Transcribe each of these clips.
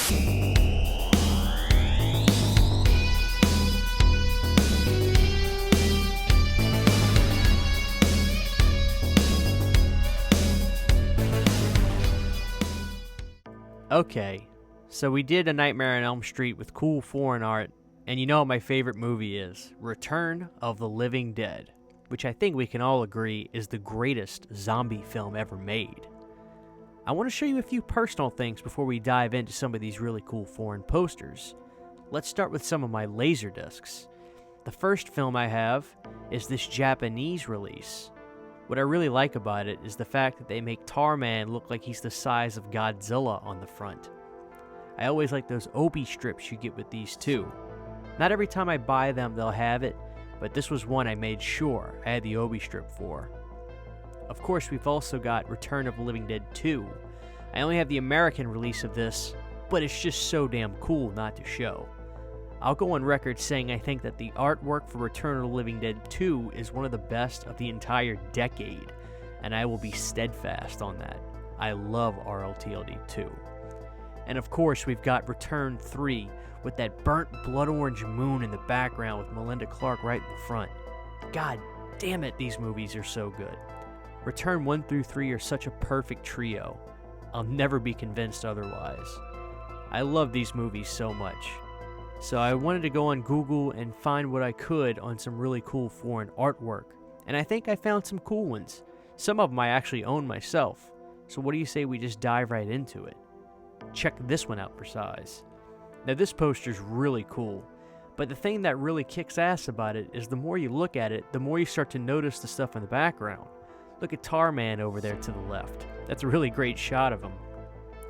Okay, so we did A Nightmare on Elm Street with cool foreign art, and you know what my favorite movie is? Return of the Living Dead, which I think we can all agree is the greatest zombie film ever made. I want to show you a few personal things before we dive into some of these really cool foreign posters. Let's start with some of my Laserdiscs. The first film I have is this Japanese release. What I really like about it is the fact that they make Tarman look like he's the size of Godzilla on the front. I always like those Obi strips you get with these too. Not every time I buy them they'll have it, but this was one I made sure I had the Obi strip for. Of course, we've also got Return of the Living Dead 2. I only have the American release of this, but it's just so damn cool not to show. I'll go on record saying I think that the artwork for Return of the Living Dead 2 is one of the best of the entire decade, and I will be steadfast on that. I love RLTLD 2. And of course, we've got Return 3 with that burnt blood orange moon in the background with Melinda Clark right in the front. God damn it, these movies are so good. Return 1 through 3 are such a perfect trio. I'll never be convinced otherwise. I love these movies so much. So I wanted to go on Google and find what I could on some really cool foreign artwork. And I think I found some cool ones. Some of them I actually own myself. So what do you say we just dive right into it? Check this one out for size. Now this poster's really cool. But the thing that really kicks ass about it is the more you look at it, the more you start to notice the stuff in the background. Look at Tarman over there to the left. That's a really great shot of him.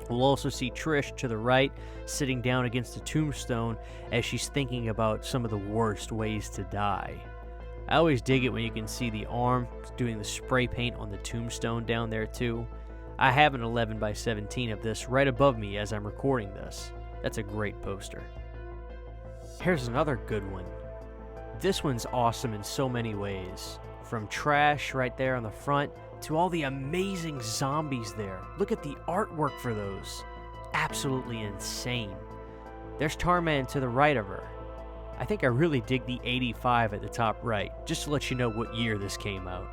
We'll also see Trish to the right, sitting down against a tombstone as she's thinking about some of the worst ways to die. I always dig it when you can see the arm doing the spray paint on the tombstone down there too. I have an 11x17 of this right above me as I'm recording this. That's a great poster. Here's another good one. This one's awesome in so many ways. From trash right there on the front, to all the amazing zombies there. Look at the artwork for those. Absolutely insane. There's Tarman to the right of her. I think I really dig the 85 at the top right, just to let you know what year this came out.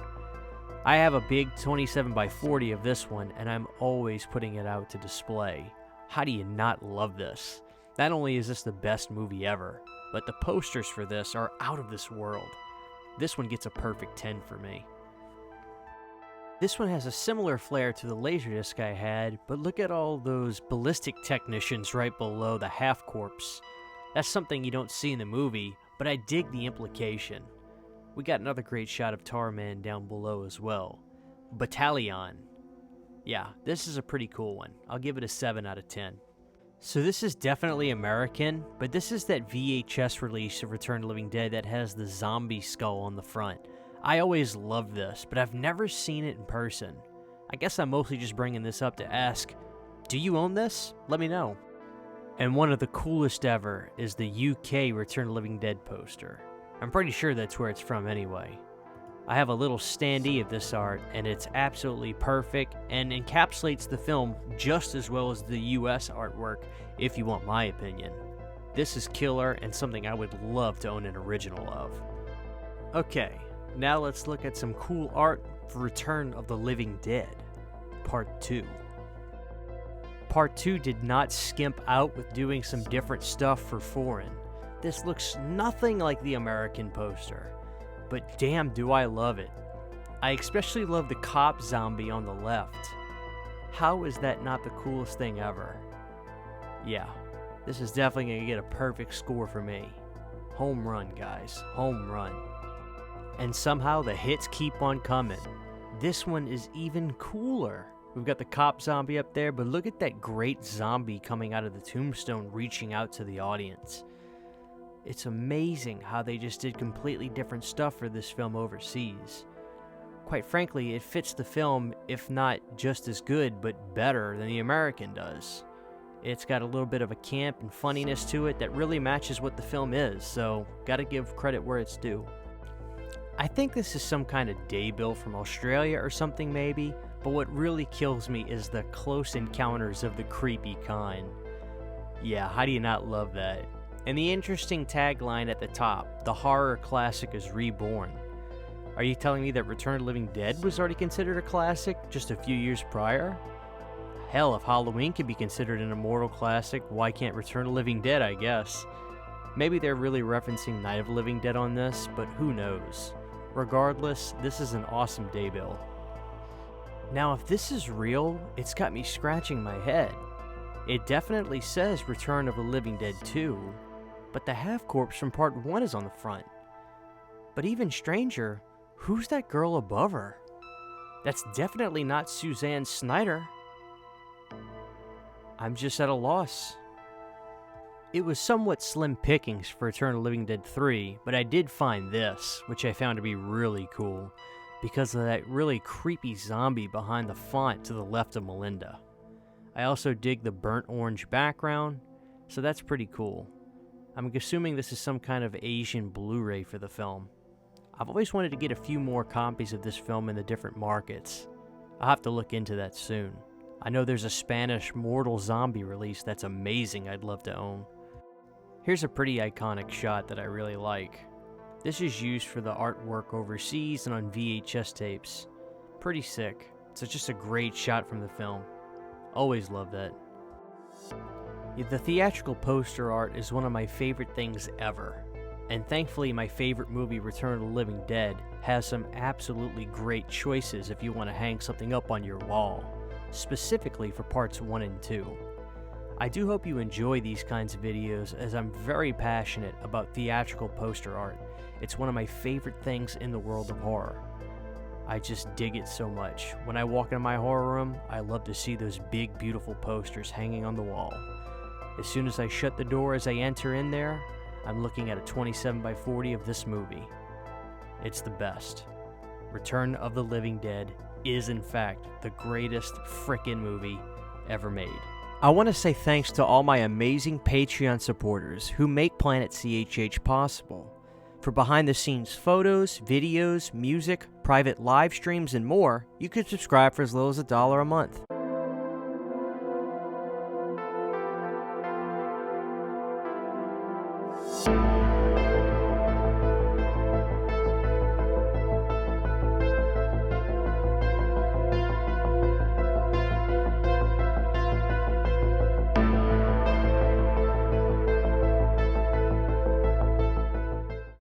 I have a big 27x40 of this one, and I'm always putting it out to display. How do you not love this? Not only is this the best movie ever, but the posters for this are out of this world. This one gets a perfect 10 for me. This one has a similar flair to the Laserdisc I had, but look at all those ballistic technicians right below the half-corpse. That's something you don't see in the movie, but I dig the implication. We got another great shot of Tarman down below as well. Battalion. Yeah, this is a pretty cool one. I'll give it a 7 out of 10. So this is definitely American, but this is that VHS release of Return of the Living Dead that has the zombie skull on the front. I always loved this, but I've never seen it in person. I guess I'm mostly just bringing this up to ask, do you own this? Let me know. And one of the coolest ever is the UK Return of the Living Dead poster. I'm pretty sure that's where it's from anyway. I have a little standee of this art, and it's absolutely perfect and encapsulates the film just as well as the US artwork, if you want my opinion. This is killer and something I would love to own an original of. Okay, now let's look at some cool art for Return of the Living Dead, Part 2. Part 2 did not skimp out with doing some different stuff for foreign. This looks nothing like the American poster, but damn do I love it. I especially love the cop zombie on the left. How is that not the coolest thing ever? Yeah, this is definitely gonna get a perfect score for me. Home run, guys, home run. And somehow the hits keep on coming. This one is even cooler. We've got the cop zombie up there, but look at that great zombie coming out of the tombstone reaching out to the audience. It's amazing how they just did completely different stuff for this film overseas. Quite frankly, it fits the film, if not just as good, but better than the American does. It's got a little bit of a camp and funniness to it that really matches what the film is, so gotta give credit where it's due. I think this is some kind of day bill from Australia or something maybe, but what really kills me is the close encounters of the creepy kind. Yeah, how do you not love that? And the interesting tagline at the top, the horror classic is reborn. Are you telling me that Return of the Living Dead was already considered a classic just a few years prior? Hell, if Halloween can be considered an immortal classic, why can't Return of the Living Dead, I guess? Maybe they're really referencing Night of the Living Dead on this, but who knows? Regardless, this is an awesome debut. Now, if this is real, it's got me scratching my head. It definitely says Return of the Living Dead 2, but the half-corpse from Part 1 is on the front. But even stranger, who's that girl above her? That's definitely not Suzanne Snyder. I'm just at a loss. It was somewhat slim pickings for Return of the Living Dead 3, but I did find this, which I found to be really cool, because of that really creepy zombie behind the font to the left of Melinda. I also dig the burnt orange background, so that's pretty cool. I'm assuming this is some kind of Asian Blu-ray for the film. I've always wanted to get a few more copies of this film in the different markets. I'll have to look into that soon. I know there's a Spanish Mortal Zombie release that's amazing I'd love to own. Here's a pretty iconic shot that I really like. This is used for the artwork overseas and on VHS tapes. Pretty sick. It's just a great shot from the film. Always love that. The theatrical poster art is one of my favorite things ever. And thankfully my favorite movie, Return of the Living Dead, has some absolutely great choices if you want to hang something up on your wall, specifically for parts 1 and 2. I do hope you enjoy these kinds of videos, as I'm very passionate about theatrical poster art. It's one of my favorite things in the world of horror. I just dig it so much. When I walk into my horror room, I love to see those big, beautiful posters hanging on the wall. As soon as I shut the door as I enter in there, I'm looking at a 27x40 of this movie. It's the best. Return of the Living Dead is, in fact, the greatest frickin' movie ever made. I want to say thanks to all my amazing Patreon supporters who make Planet CHH possible. For behind-the-scenes photos, videos, music, private live streams, and more, you can subscribe for as little as $1 a month.